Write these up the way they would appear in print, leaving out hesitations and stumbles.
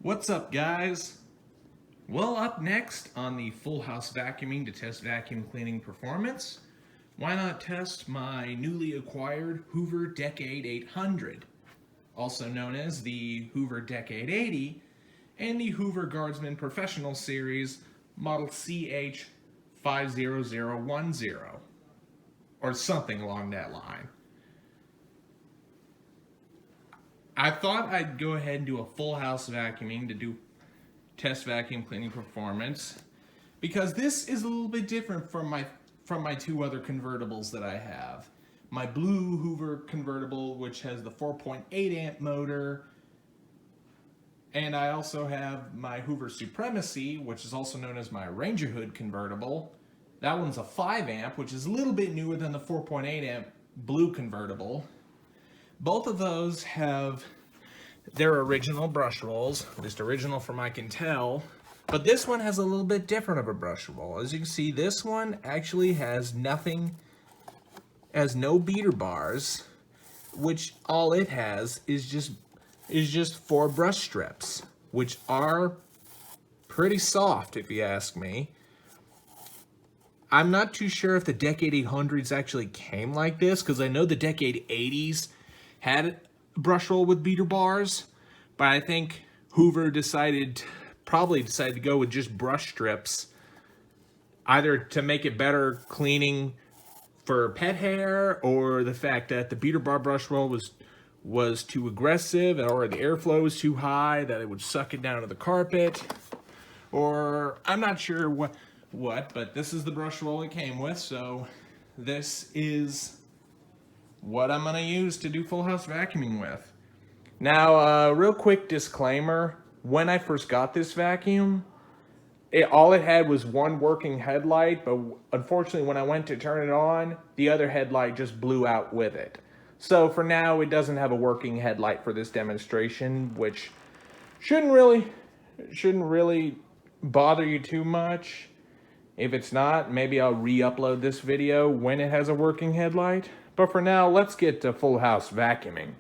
What's up, guys? Well, up next on the Full House Vacuuming to test vacuum cleaning performance, why not test my newly acquired Hoover Decade 800, also known as the Hoover Decade 80, and the Hoover Guardsman Professional Series Model CH50010, or something along that line. I thought I'd go ahead and do a full house vacuuming to do test vacuum cleaning performance, because this is a little bit different from my two other convertibles that I have. My blue Hoover convertible, which has the 4.8 amp motor, and I also have my Hoover Supremacy, which is also known as my Ranger Hood convertible. That one's a 5 amp, which is a little bit newer than the 4.8 amp blue convertible. Both of those have their original brush rolls, at least original from I can tell, but this one has a little bit different of a brush roll. As you can see, this one actually has no beater bars, which all it has is just 4 brush strips, which are pretty soft if you ask me. I'm not too sure if the Decade 800s actually came like this, because I know the Decade 80s had a brush roll with beater bars, but I think Hoover probably decided to go with just brush strips, either to make it better cleaning for pet hair, or the fact that the beater bar brush roll was too aggressive, or the airflow was too high that it would suck it down to the carpet, or I'm not sure what, but this is the brush roll it came with, so this is what I'm going to use to do full house vacuuming with. Now, real quick disclaimer, when I first got this vacuum, all it had was one working headlight, but unfortunately when I went to turn it on, the other headlight just blew out with it. So for now, it doesn't have a working headlight for this demonstration, which shouldn't really bother you too much. If it's not, maybe I'll re-upload this video when it has a working headlight. But for now, let's get to full house vacuuming.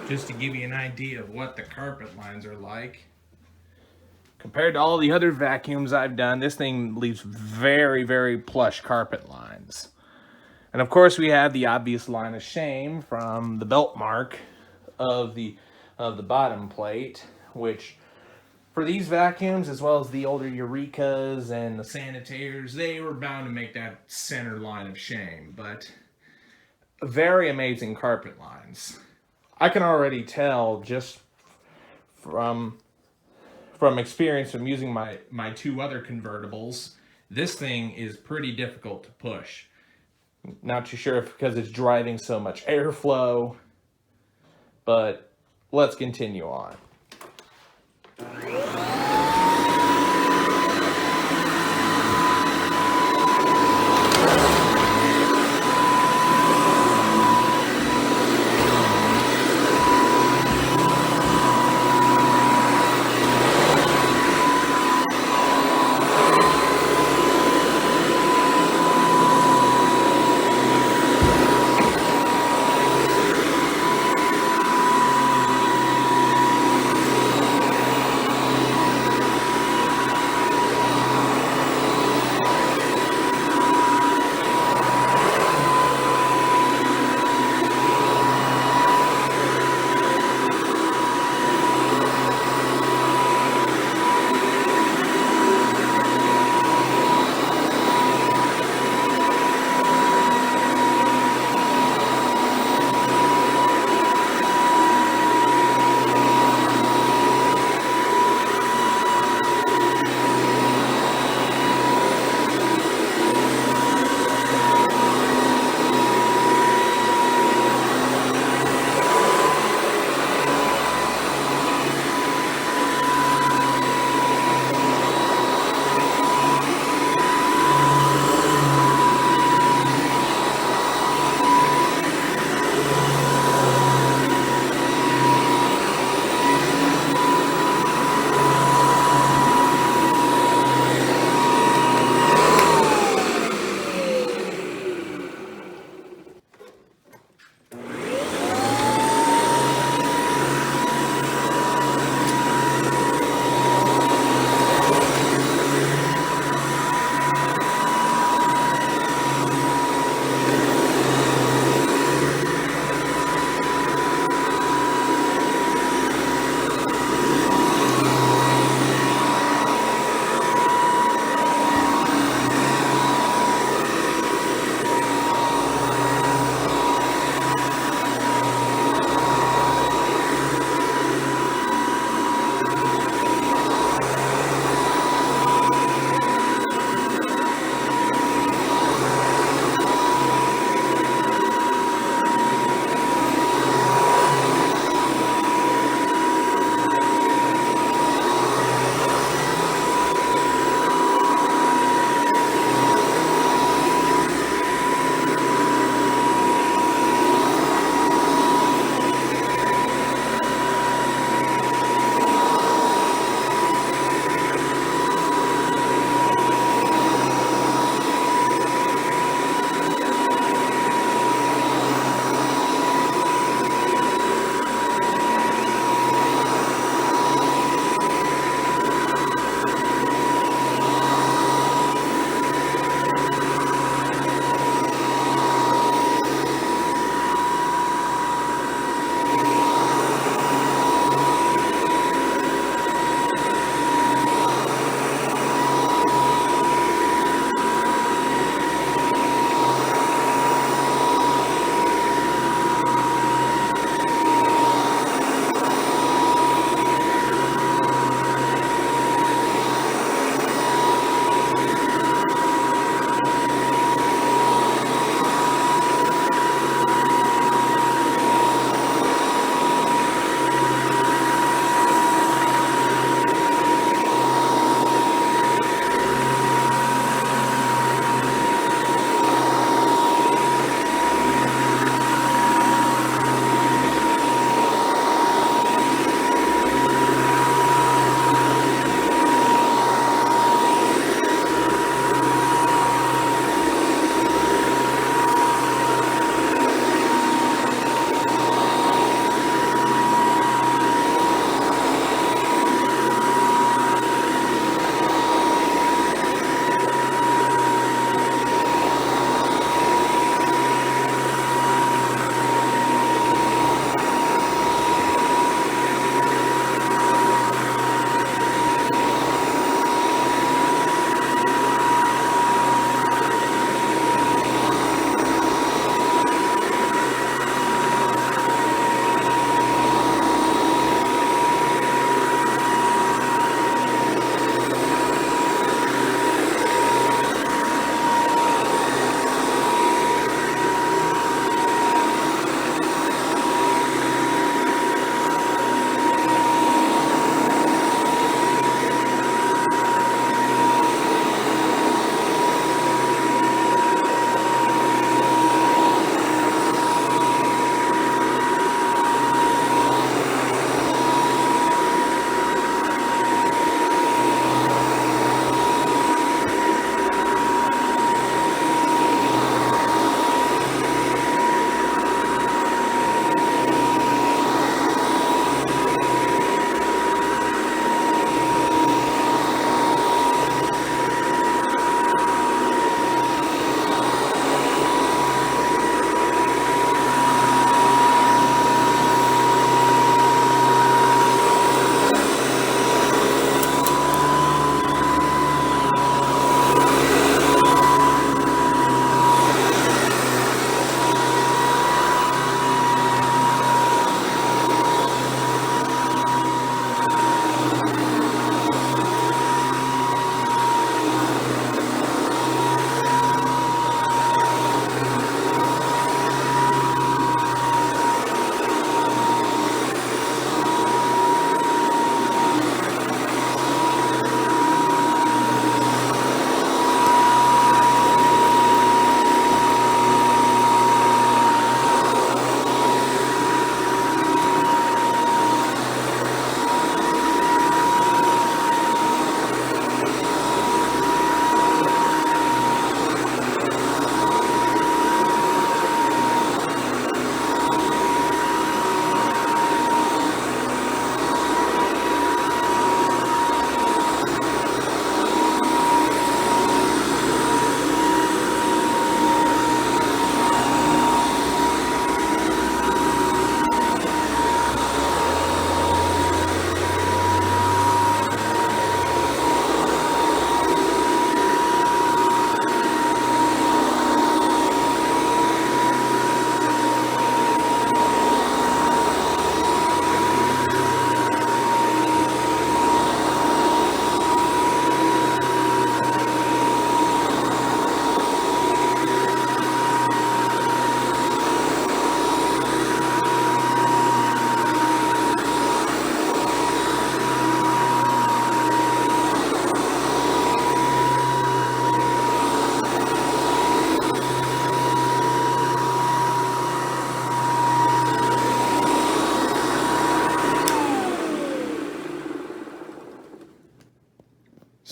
Just to give you an idea of what the carpet lines are like. Compared to all the other vacuums I've done, this thing leaves very, very plush carpet lines. And of course we have the obvious line of shame from the belt mark of the bottom plate, which for these vacuums, as well as the older Eurekas and the Sanitators, they were bound to make that center line of shame, but very amazing carpet lines. I can already tell just from experience from using my two other convertibles, this thing is pretty difficult to push. Not too sure if because it's driving so much airflow, but let's continue on.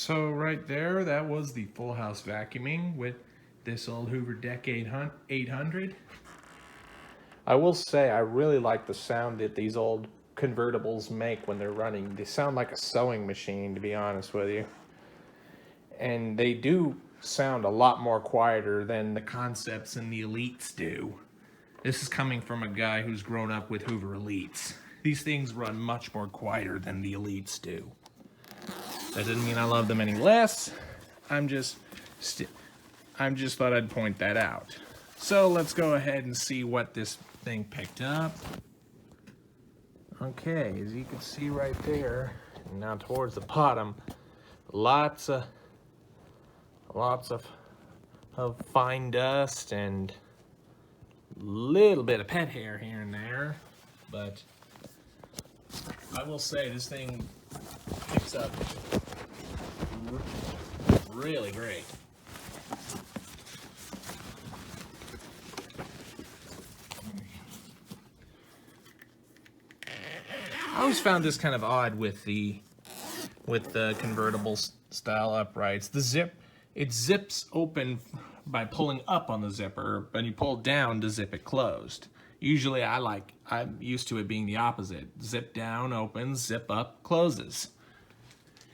So right there, that was the full house vacuuming with this old Hoover Deck 800. I will say I really like the sound that these old convertibles make when they're running. They sound like a sewing machine, to be honest with you. And they do sound a lot more quieter than the Concepts and the Elites do. This is coming from a guy who's grown up with Hoover Elites. These things run much more quieter than the Elites do. That doesn't mean I love them any less. I'm just thought I'd point that out. So let's go ahead and see what this thing picked up. Okay, as you can see right there, now towards the bottom, lots of fine dust and a little bit of pet hair here and there, but I will say this thing picks up really great. I always found this kind of odd with the convertible style uprights. It zips open by pulling up on the zipper, but you pull down to zip it closed. Usually I'm used to it being the opposite. Zip down, opens, zip up, closes.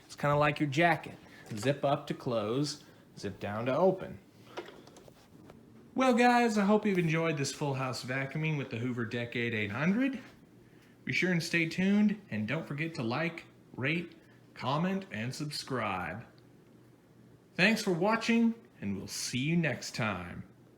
It's kind of like your jacket. Zip up to close, zip down to open. Well guys, I hope you've enjoyed this full house vacuuming with the Hoover Deck 800. Be sure and stay tuned, and don't forget to like, rate, comment, and subscribe. Thanks for watching, and we'll see you next time.